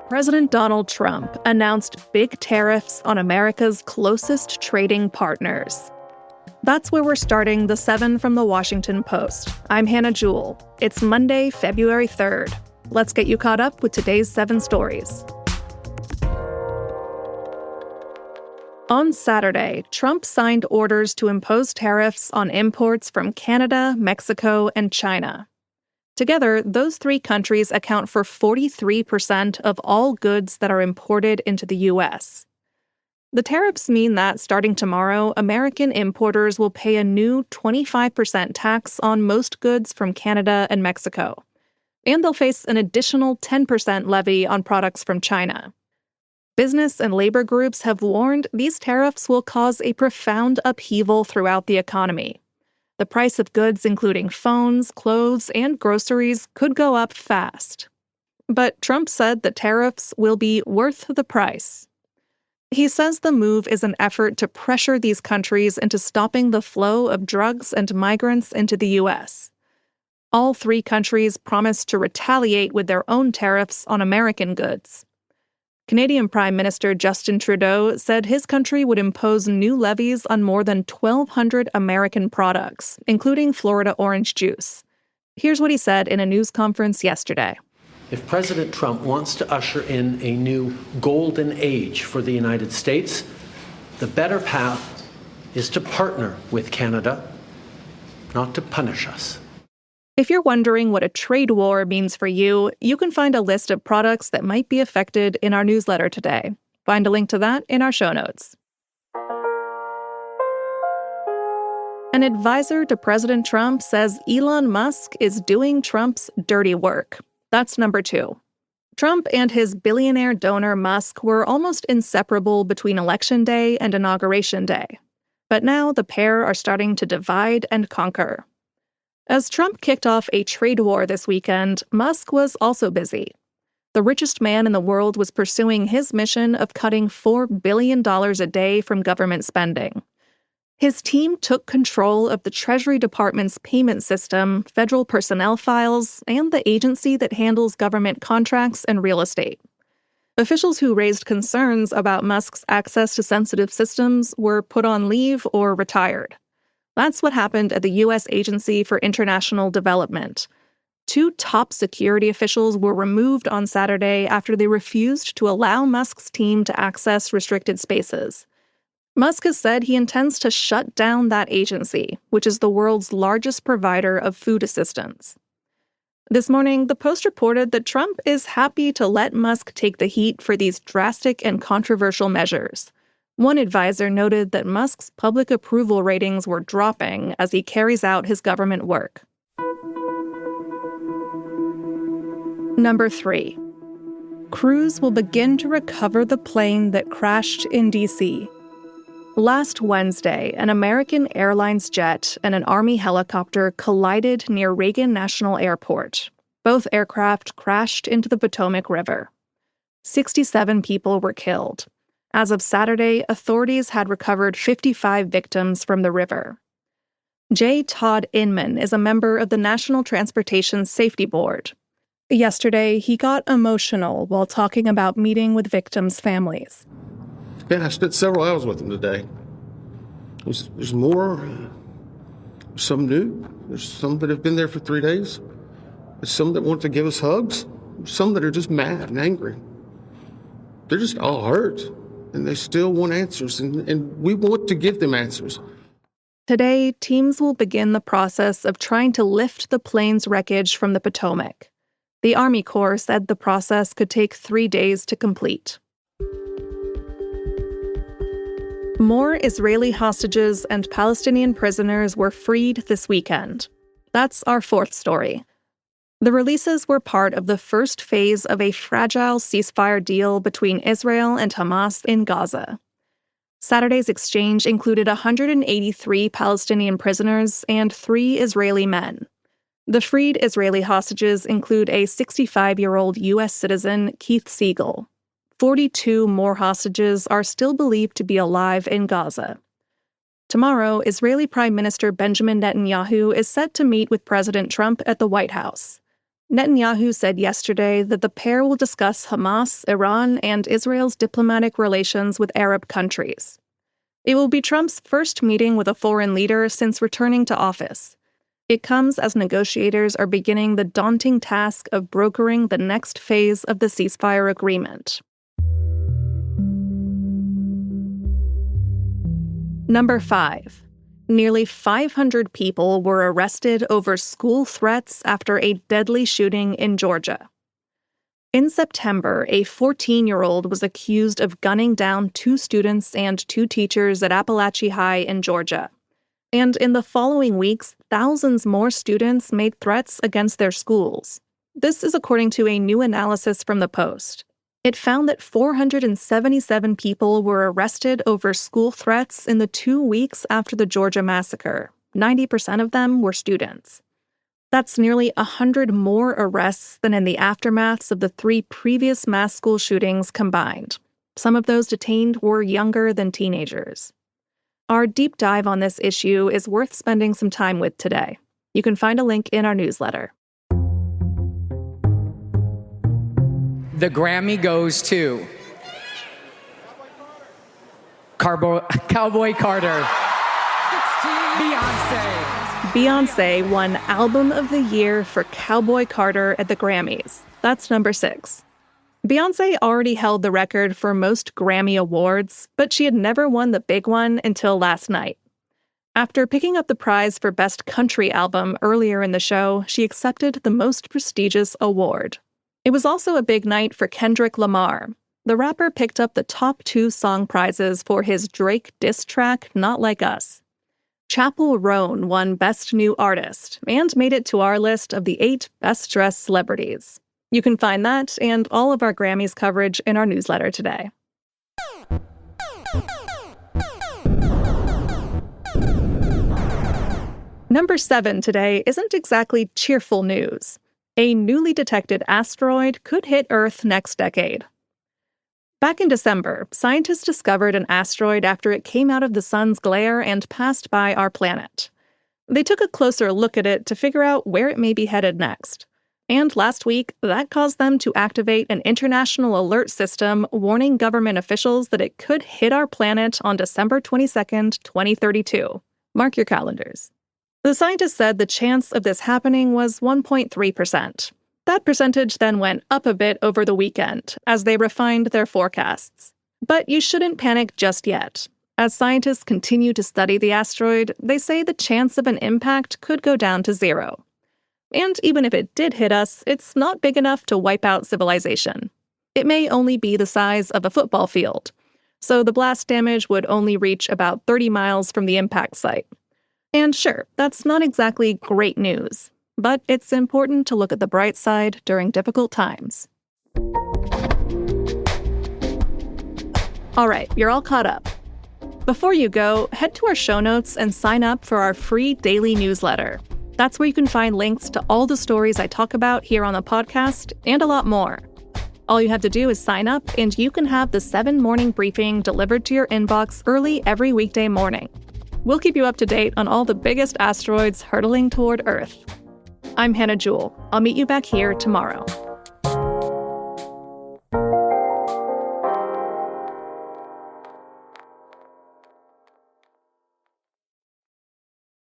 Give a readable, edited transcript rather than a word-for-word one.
President Donald Trump announced big tariffs on America's closest trading partners. That's where we're starting the 7 from the Washington Post. I'm Hannah Jewell. It's Monday, February 3rd. Let's get you caught up with today's 7 stories. On Saturday, Trump signed orders to impose tariffs on imports from Canada, Mexico, and China. Together, those 3 countries account for 43% of all goods that are imported into the U.S. The tariffs mean that, starting tomorrow, American importers will pay a new 25% tax on most goods from Canada and Mexico. And they'll face an additional 10% levy on products from China. Business and labor groups have warned these tariffs will cause a profound upheaval throughout the economy. The price of goods, including phones, clothes, and groceries, could go up fast. But Trump said the tariffs will be worth the price. He says the move is an effort to pressure these countries into stopping the flow of drugs and migrants into the U.S. All 3 countries promised to retaliate with their own tariffs on American goods. Canadian Prime Minister Justin Trudeau said his country would impose new levies on more than 1,200 American products, including Florida orange juice. Here's what he said in a news conference yesterday. If President Trump wants to usher in a new golden age for the United States, the better path is to partner with Canada, not to punish us. If you're wondering what a trade war means for you, you can find a list of products that might be affected in our newsletter today. Find a link to that in our show notes. An advisor to President Trump says Elon Musk is doing Trump's dirty work. That's number 2. Trump and his billionaire donor Musk were almost inseparable between Election Day and Inauguration Day. But now the pair are starting to divide and conquer. As Trump kicked off a trade war this weekend, Musk was also busy. The richest man in the world was pursuing his mission of cutting $4 billion a day from government spending. His team took control of the Treasury Department's payment system, federal personnel files, and the agency that handles government contracts and real estate. Officials who raised concerns about Musk's access to sensitive systems were put on leave or retired. That's what happened at the U.S. Agency for International Development. 2 top security officials were removed on Saturday after they refused to allow Musk's team to access restricted spaces. Musk has said he intends to shut down that agency, which is the world's largest provider of food assistance. This morning, the Post reported that Trump is happy to let Musk take the heat for these drastic and controversial measures. One advisor noted that Musk's public approval ratings were dropping as he carries out his government work. Number 3. Crews will begin to recover the plane that crashed in D.C. Last Wednesday, an American Airlines jet and an Army helicopter collided near Reagan National Airport. Both aircraft crashed into the Potomac River. 67 people were killed. As of Saturday, authorities had recovered 55 victims from the river. J. Todd Inman is a member of the National Transportation Safety Board. Yesterday, he got emotional while talking about meeting with victims' families. Man, I spent several hours with them today. There's more. Some new. There's some that have been there for 3 days. There's some that want to give us hugs. There's some that are just mad and angry. They're just all hurt. And they still want answers, and we want to give them answers. Today, teams will begin the process of trying to lift the plane's wreckage from the Potomac. The Army Corps said the process could take 3 days to complete. More Israeli hostages and Palestinian prisoners were freed this weekend. That's our 4th story. The releases were part of the first phase of a fragile ceasefire deal between Israel and Hamas in Gaza. Saturday's exchange included 183 Palestinian prisoners and 3 Israeli men. The freed Israeli hostages include a 65-year-old U.S. citizen, Keith Siegel. 42 more hostages are still believed to be alive in Gaza. Tomorrow, Israeli Prime Minister Benjamin Netanyahu is set to meet with President Trump at the White House. Netanyahu said yesterday that the pair will discuss Hamas, Iran, and Israel's diplomatic relations with Arab countries. It will be Trump's first meeting with a foreign leader since returning to office. It comes as negotiators are beginning the daunting task of brokering the next phase of the ceasefire agreement. Number 5. Nearly 500 people were arrested over school threats after a deadly shooting in Georgia. In September, a 14-year-old was accused of gunning down 2 students and 2 teachers at Appalachia High in Georgia. And in the following weeks, thousands more students made threats against their schools. This is according to a new analysis from the Post. It found that 477 people were arrested over school threats in the 2 weeks after the Georgia massacre. 90% of them were students. That's nearly 100 more arrests than in the aftermaths of the 3 previous mass school shootings combined. Some of those detained were younger than teenagers. Our deep dive on this issue is worth spending some time with today. You can find a link in our newsletter. The Grammy goes to Cowboy Carter. Beyoncé. Beyoncé won Album of the Year for Cowboy Carter at the Grammys. That's number 6. Beyoncé already held the record for most Grammy awards, but she had never won the big one until last night. After picking up the prize for Best Country Album earlier in the show, she accepted the most prestigious award. It was also a big night for Kendrick Lamar. The rapper picked up the top 2 song prizes for his Drake diss track, Not Like Us. Chappell Roan won Best New Artist and made it to our list of the 8 best dressed celebrities. You can find that and all of our Grammys coverage in our newsletter today. Number 7 today isn't exactly cheerful news. A newly detected asteroid could hit Earth next decade. Back in December, scientists discovered an asteroid after it came out of the sun's glare and passed by our planet. They took a closer look at it to figure out where it may be headed next. And last week, that caused them to activate an international alert system warning government officials that it could hit our planet on December 22nd, 2032. Mark your calendars. The scientists said the chance of this happening was 1.3%. That percentage then went up a bit over the weekend as they refined their forecasts. But you shouldn't panic just yet. As scientists continue to study the asteroid, they say the chance of an impact could go down to 0. And even if it did hit us, it's not big enough to wipe out civilization. It may only be the size of a football field, so the blast damage would only reach about 30 miles from the impact site. And sure, that's not exactly great news, but it's important to look at the bright side during difficult times. All right, you're all caught up. Before you go, head to our show notes and sign up for our free daily newsletter. That's where you can find links to all the stories I talk about here on the podcast and a lot more. All you have to do is sign up and you can have the 7 morning briefing delivered to your inbox early every weekday morning. We'll keep you up to date on all the biggest asteroids hurtling toward Earth. I'm Hannah Jewell. I'll meet you back here tomorrow.